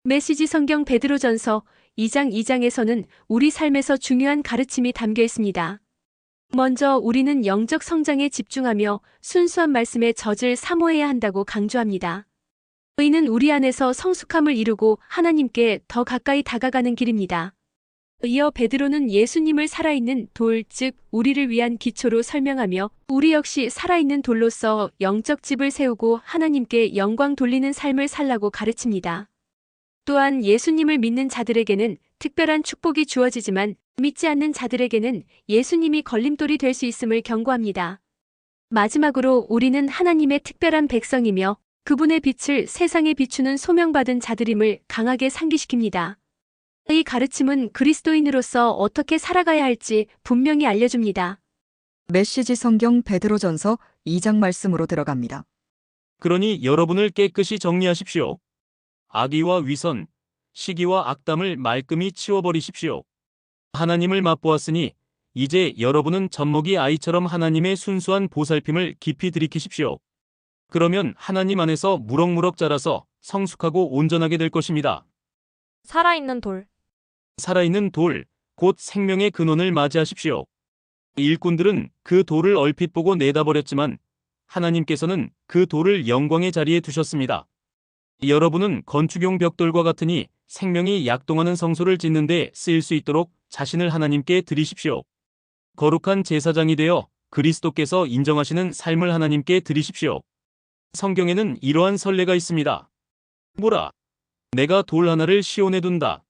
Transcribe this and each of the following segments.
메시지 성경 베드로전서 2장 2장에서는 우리 삶에서 중요한 가르침이 담겨 있습니다. 먼저 우리는 영적 성장에 집중하며 순수한 말씀의 젖을 사모해야 한다고 강조합니다. 의는 우리 안에서 성숙함을 이루고 하나님께 더 가까이 다가가는 길입니다. 이어 베드로는 예수님을 살아있는 돌, 즉 우리를 위한 기초로 설명하며 우리 역시 살아있는 돌로서 영적 집을 세우고 하나님께 영광 돌리는 삶을 살라고 가르칩니다. 또한 예수님을 믿는 자들에게는 특별한 축복이 주어지지만 믿지 않는 자들에게는 예수님이 걸림돌이 될 수 있음을 경고합니다. 마지막으로 우리는 하나님의 특별한 백성이며 그분의 빛을 세상에 비추는 소명받은 자들임을 강하게 상기시킵니다. 이 가르침은 그리스도인으로서 어떻게 살아가야 할지 분명히 알려줍니다. 메시지 성경 베드로전서 2장 말씀으로 들어갑니다. 그러니 여러분을 깨끗이 정리하십시오. 악의와 위선, 시기와 악담을 말끔히 치워버리십시오. 하나님을 맛보았으니 이제 여러분은 젖먹이 아이처럼 하나님의 순수한 보살핌을 깊이 들이키십시오. 그러면 하나님 안에서 무럭무럭 자라서 성숙하고 온전하게 될 것입니다. 살아있는 돌. 살아있는 돌, 곧 생명의 근원을 맞이하십시오. 일꾼들은 그 돌을 얼핏 보고 내다버렸지만 하나님께서는 그 돌을 영광의 자리에 두셨습니다. 여러분은 건축용 벽돌과 같으니 생명이 약동하는 성소를 짓는 데 쓰일 수 있도록 자신을 하나님께 드리십시오. 거룩한 제사장이 되어 그리스도께서 인정하시는 삶을 하나님께 드리십시오. 성경에는 이러한 선례가 있습니다. 보라, 내가 돌 하나를 시온에 둔다.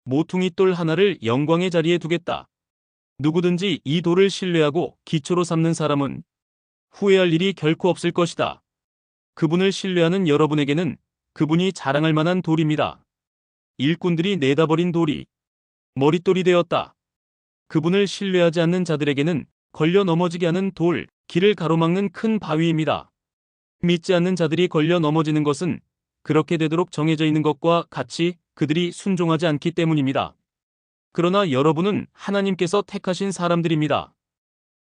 모퉁이 돌 하나를 영광의 자리에 두겠다. 누구든지 이 돌을 신뢰하고 기초로 삼는 사람은 후회할 일이 결코 없을 것이다. 그분을 신뢰하는 여러분에게는 그분이 자랑할 만한 돌입니다. 일꾼들이 내다버린 돌이 머릿돌이 되었다. 그분을 신뢰하지 않는 자들에게는 걸려 넘어지게 하는 돌, 길을 가로막는 큰 바위입니다. 믿지 않는 자들이 걸려 넘어지는 것은 그렇게 되도록 정해져 있는 것과 같이 그들이 순종하지 않기 때문입니다. 그러나 여러분은 하나님께서 택하신 사람들입니다.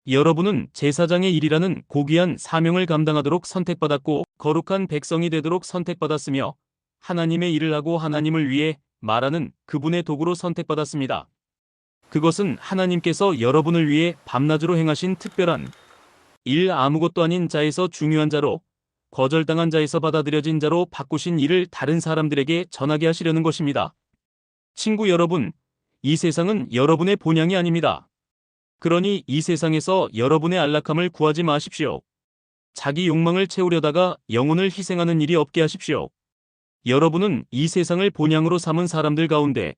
여러분은 제사장의 일이라는 고귀한 사명을 감당하도록 선택받았고 거룩한 백성이 되도록 선택받았으며 하나님의 일을 하고 하나님을 위해 말하는 그분의 도구로 선택받았습니다. 그것은 하나님께서 여러분을 위해 밤낮으로 행하신 특별한 일, 아무것도 아닌 자에서 중요한 자로, 거절당한 자에서 받아들여진 자로 바꾸신 일을 다른 사람들에게 전하게 하시려는 것입니다. 친구 여러분, 이 세상은 여러분의 본향이 아닙니다. 그러니 이 세상에서 여러분의 안락함을 구하지 마십시오. 자기 욕망을 채우려다가 영혼을 희생하는 일이 없게 하십시오. 여러분은 이 세상을 본향으로 삼은 사람들 가운데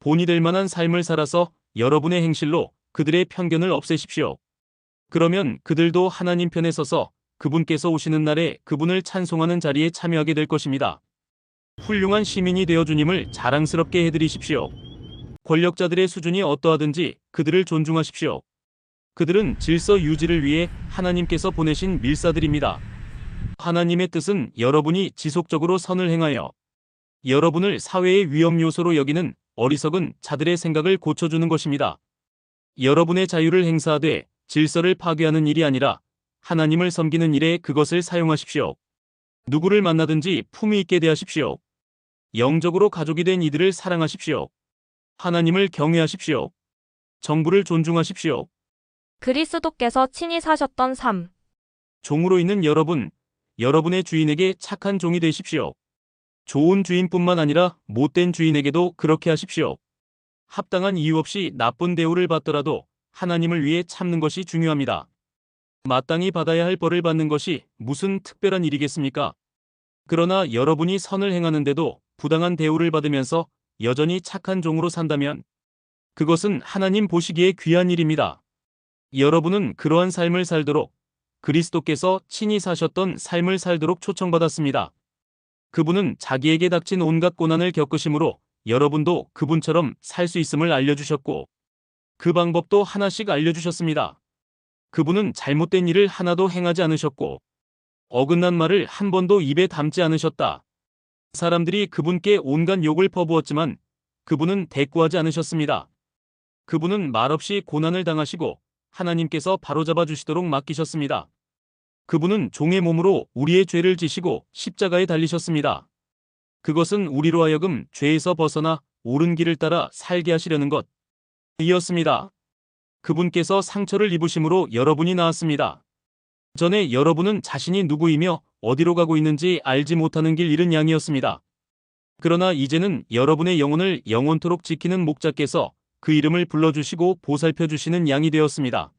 본이 될 만한 삶을 살아서 여러분의 행실로 그들의 편견을 없애십시오. 그러면 그들도 하나님 편에 서서 그분께서 오시는 날에 그분을 찬송하는 자리에 참여하게 될 것입니다. 훌륭한 시민이 되어 주님을 자랑스럽게 해드리십시오. 권력자들의 수준이 어떠하든지 그들을 존중하십시오. 그들은 질서 유지를 위해 하나님께서 보내신 밀사들입니다. 하나님의 뜻은 여러분이 지속적으로 선을 행하여 여러분을 사회의 위험 요소로 여기는 어리석은 자들의 생각을 고쳐주는 것입니다. 여러분의 자유를 행사하되 질서를 파괴하는 일이 아니라 하나님을 섬기는 일에 그것을 사용하십시오. 누구를 만나든지 품위 있게 대하십시오. 영적으로 가족이 된 이들을 사랑하십시오. 하나님을 경외하십시오. 정부를 존중하십시오. 그리스도께서 친히 사셨던 삶. 종으로 있는 여러분, 여러분의 주인에게 착한 종이 되십시오. 좋은 주인뿐만 아니라 못된 주인에게도 그렇게 하십시오. 합당한 이유 없이 나쁜 대우를 받더라도 하나님을 위해 참는 것이 중요합니다. 마땅히 받아야 할 벌을 받는 것이 무슨 특별한 일이겠습니까? 그러나 여러분이 선을 행하는데도 부당한 대우를 받으면서 여전히 착한 종으로 산다면 그것은 하나님 보시기에 귀한 일입니다. 여러분은 그러한 삶을 살도록 그리스도께서 친히 사셨던 삶을 살도록 초청받았습니다. 그분은 자기에게 닥친 온갖 고난을 겪으심으로 여러분도 그분처럼 살 수 있음을 알려주셨고 그 방법도 하나씩 알려주셨습니다. 그분은 잘못된 일을 하나도 행하지 않으셨고 어긋난 말을 한 번도 입에 담지 않으셨다. 사람들이 그분께 온갖 욕을 퍼부었지만 그분은 대꾸하지 않으셨습니다. 그분은 말없이 고난을 당하시고 하나님께서 바로잡아 주시도록 맡기셨습니다. 그분은 종의 몸으로 우리의 죄를 지시고 십자가에 달리셨습니다. 그것은 우리로 하여금 죄에서 벗어나 옳은 길을 따라 살게 하시려는 것이었습니다. 그분께서 상처를 입으심으로 여러분이 나았습니다. 전에 여러분은 자신이 누구이며 어디로 가고 있는지 알지 못하는 길 잃은 양이었습니다. 그러나 이제는 여러분의 영혼을 영원토록 지키는 목자께서 그 이름을 불러주시고 보살펴 주시는 양이 되었습니다.